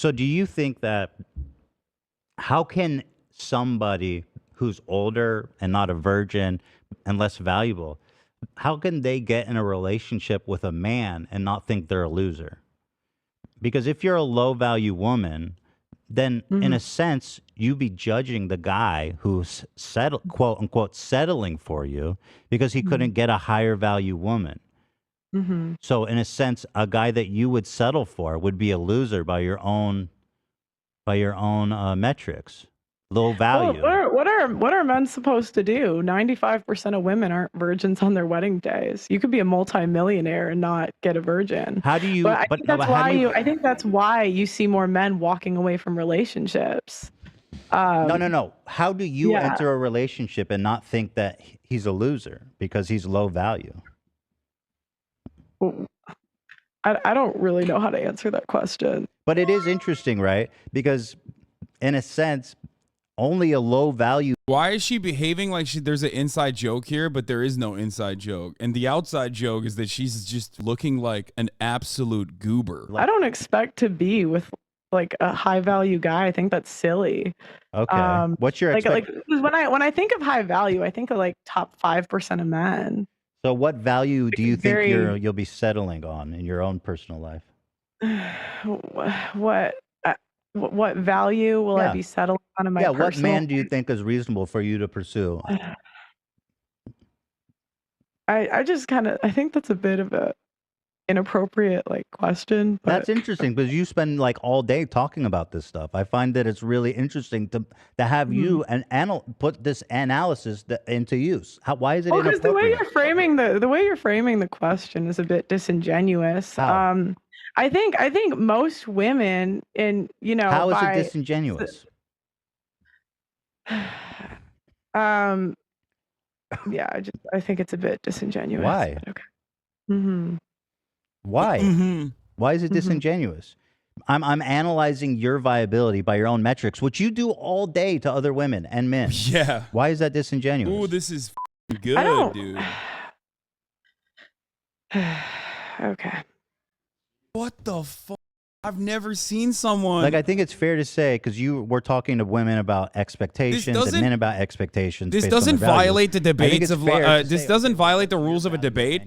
So do you think that how can somebody who's older and not a virgin and less valuable, how can they get in a relationship with a man and not think they're a loser? Because if you're a low value woman, then in Mhm. a sense, you be judging the guy who's quote unquote settling for you because he couldn't Mhm. get a higher value woman. Mhm. So in a sense, a guy that you would settle for would be a loser by your own metrics. Low Well, value. what are men supposed to do? 95% of women aren't virgins on their wedding days. You could be a multimillionaire and not get a virgin. How do But you I but think no, that's but how do why you you see more men walking away from relationships. no. Um, How do you yeah. enter a relationship and not think that he's a loser because he's low value? w- I don't really know how to answer that question. But it is interesting, right? Because in a sense, only a low value Why is she behaving like there's an inside joke here, but there is no inside joke? And the outside joke is that she's just looking like an absolute goober. I don't expect to be with like a high value guy. I think that's silly. Okay. What's your Like 'cause when I think of high value, I think of like top 5% of men. So what value do you Like think very you'll be settling on in your own personal life? what uh, what value will I Yeah. be settling on in my Yeah, what personal man do you think is reasonable for you to pursue? life? I just kind of I think that's a bit of a inappropriate like question, but That's interesting because you spend like all day talking about this stuff. I find that it's really interesting to have Mhm. you put this analysis into use. Why is it Well, because inappropriate? the way you're framing the question is a bit disingenuous. How? I think most women in How is it by disingenuous? um yeah, I think it's a bit disingenuous. Why? But okay. Mhm. Why? Mm-hmm. Why is it Mhm. disingenuous? I'm analyzing your viability by your own metrics, which you do all day to other women and men. Yeah. Why is that disingenuous? Ooh, this is I good, don't dude. okay. What the fuck? I've never seen someone. Like, I think it's fair to say, because you were talking to women about expectations and men about expectations. This based on doesn't their value. violate the I think debates it's of fair to this say, doesn't okay, violate the rules of a debate.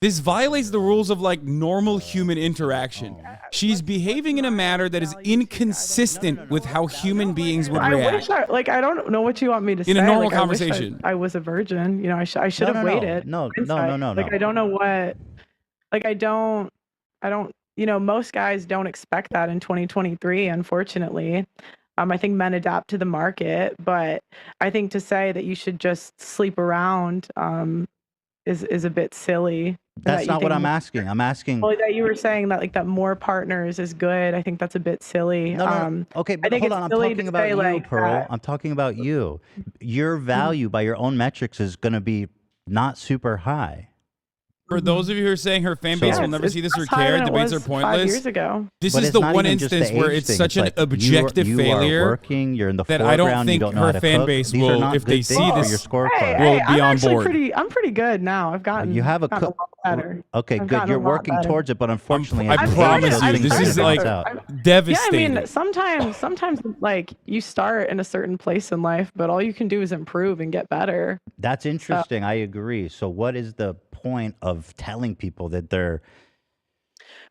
This violates the rules of like normal human interaction. She's behaving in a manner that is inconsistent with how human beings would I react. wish I don't know what you want me to say. In a normal like, I wish conversation. I was a virgin. I should have waited. No. Like I don't know what. Like I don't. Most guys don't expect that in 2023. Unfortunately, I think men adapt to the market, but I think to say that you should just sleep around is a bit silly. That's not what I'm asking. I'm asking. Well, that you were saying that like that more partners is good. I think that's a bit silly. No. Okay, but I think hold it's on. I'm silly talking to about say you, like Pearl. that. I'm talking about you. Your value by your own metrics is going to be not super high. For those of you who are saying her fan base will never see this or care, debates are pointless. 5 years ago. This But is it's the not one even just the instance where age it's thing. such It's an like objective you failure are working, you're in the that I don't foreground, you think don't know how her to fan cook. base These are will, not if they good see things for this, your scorecard. will be I'm on actually board. I'm pretty good now. I've gotten You have a gotten lot better. Okay, I've good. gotten You're a lot working better. towards it, but unfortunately, I as you promise age, you, those this things is are gonna like bounce out. devastating. Yeah, I mean, sometimes like you start in a certain place in life, but all you can do is improve and get better. That's interesting. I agree. So, what is the point of telling people that they're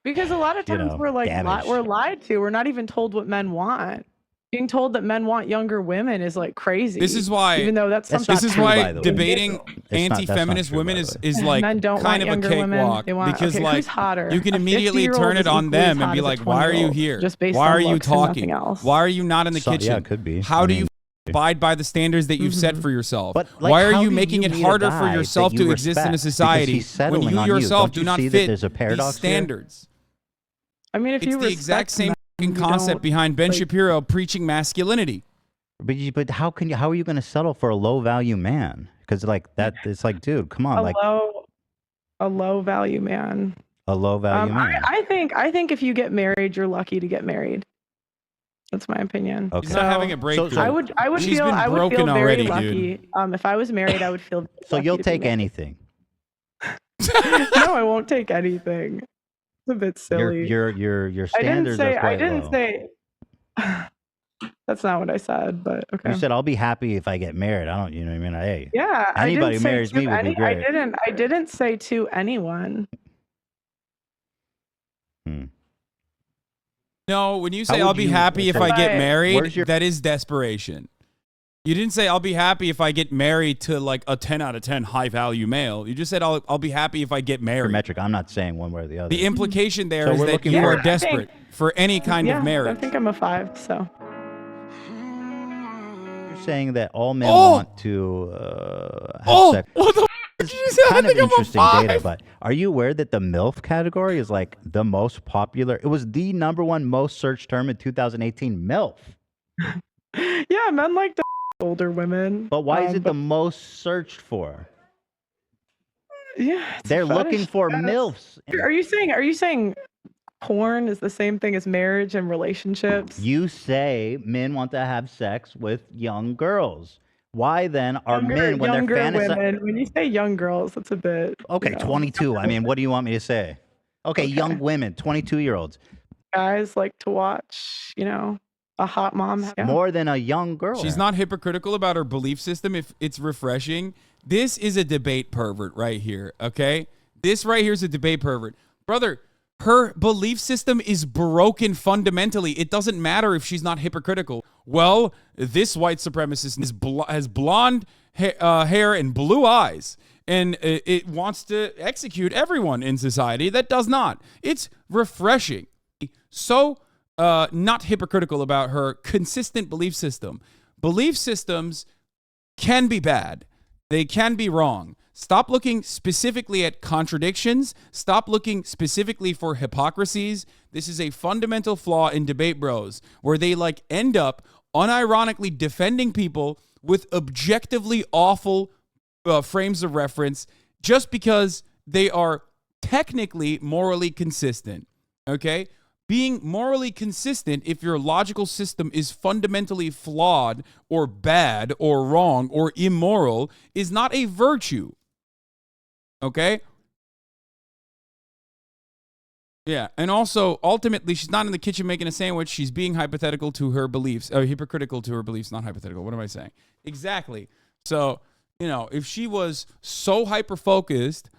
Because a lot of times we're like damaged? we're lied to. We're not even told what men want. Being told that men want younger women is like crazy. This is why. even though that's something This is why debating anti-feminist women is like men don't kind want of a younger women. cakewalk They want, because okay, like who's hotter? you can A immediately 50-year-old turn it is on equally them as and be hot as a like, "Why are you 20-year-old, here? just based Why on are you looks and nothing talking? else." Why are you not in the kitchen? Yeah, it could be. How do you abide by the standards that you've set for yourself? But, like, why are how you do making you it meet a harder guy for that yourself you to exist in a respect? Because society he's when settling you on you. yourself Don't do you not see that fit there's a these paradox here? standards? I mean, if It's you the exact respect same men, fucking you concept don't, behind Ben like- Shapiro preaching masculinity. But how are you going to settle for a low value man? Because like that, it's like, dude, come on, like a low value man. a low value man. I think if you get married, you're lucky to get married. That's my opinion. Okay. He's not having a breakthrough. I would She's feel been I would broken feel very already, lucky. dude. If I was married, I would feel. So lucky you'll to be take married. anything. No, I won't take anything. It's a bit silly. Your standards are quite low. That's not what I said, but okay. You said I'll be happy if I get married. I don't, you know what I mean? Hey, Yeah, anybody who I marries me would be great. I didn't say to anyone. No, when you How say would I'll be you- happy if so I get Where's married, your- that is desperation. You didn't say I'll be happy if I get married to like a 10 out of 10 high value male. You just said I'll be happy if I get Your married. metric. I'm not saying one way or the other. The implication there So is we're that looking you for- are Yeah, I think- desperate for any kind of marriage. I think I'm a 5, so. You're saying that all men Oh! want to have sex. What the f- did you say? I Kind of think I'm a interesting data, 5. but are you aware that the MILF category is like the most popular? It was the #1 most searched term in 2018. MILF. Yeah, men like the older women. But why is it the most searched for? Yeah, it's a They're looking fetish, for I guess. MILFs. Are you saying porn is the same thing as marriage and relationships? You say men want to have sex with young girls. Why then are men when they're younger fantasizing? women? When you say young girls, that's a bit. Okay, 22. I mean, what do you want me to say? Okay, young women, 22-year-olds. Guys like to watch, a hot mom. Yeah. More than a young girl. She's not hypocritical about her belief system if it's refreshing. This is a debate pervert right here, okay? This right here is a debate pervert. Brother, her belief system is broken fundamentally. It doesn't matter if she's not hypocritical. Well, this white supremacist has blonde hair and blue eyes, and it wants to execute everyone in society that does not. It's refreshing. So not hypocritical about her consistent belief system. Belief systems can be bad. They can be wrong. Stop looking specifically at contradictions. Stop looking specifically for hypocrisies. This is a fundamental flaw in debate bros, where they end up unironically defending people with objectively awful frames of reference just because they are technically morally consistent. Okay? Being morally consistent, if your logical system is fundamentally flawed or bad or wrong or immoral, is not a virtue. Okay? Yeah, and also, ultimately, she's not in the kitchen making a sandwich. She's being hypothetical to her beliefs, hypocritical to her beliefs, not hypothetical. What am I saying? Exactly. So, if she was so hyper-focused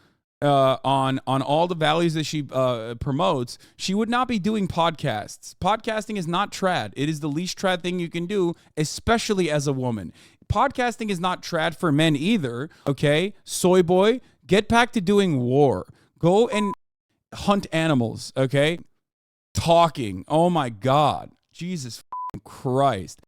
on all the values that she promotes, she would not be doing podcasts. Podcasting is not trad. It is the least trad thing you can do, especially as a woman. Podcasting is not trad for men either, okay? Soy boy, get back to doing war. Go and hunt animals, okay? Talking. Oh my God. Jesus Christ.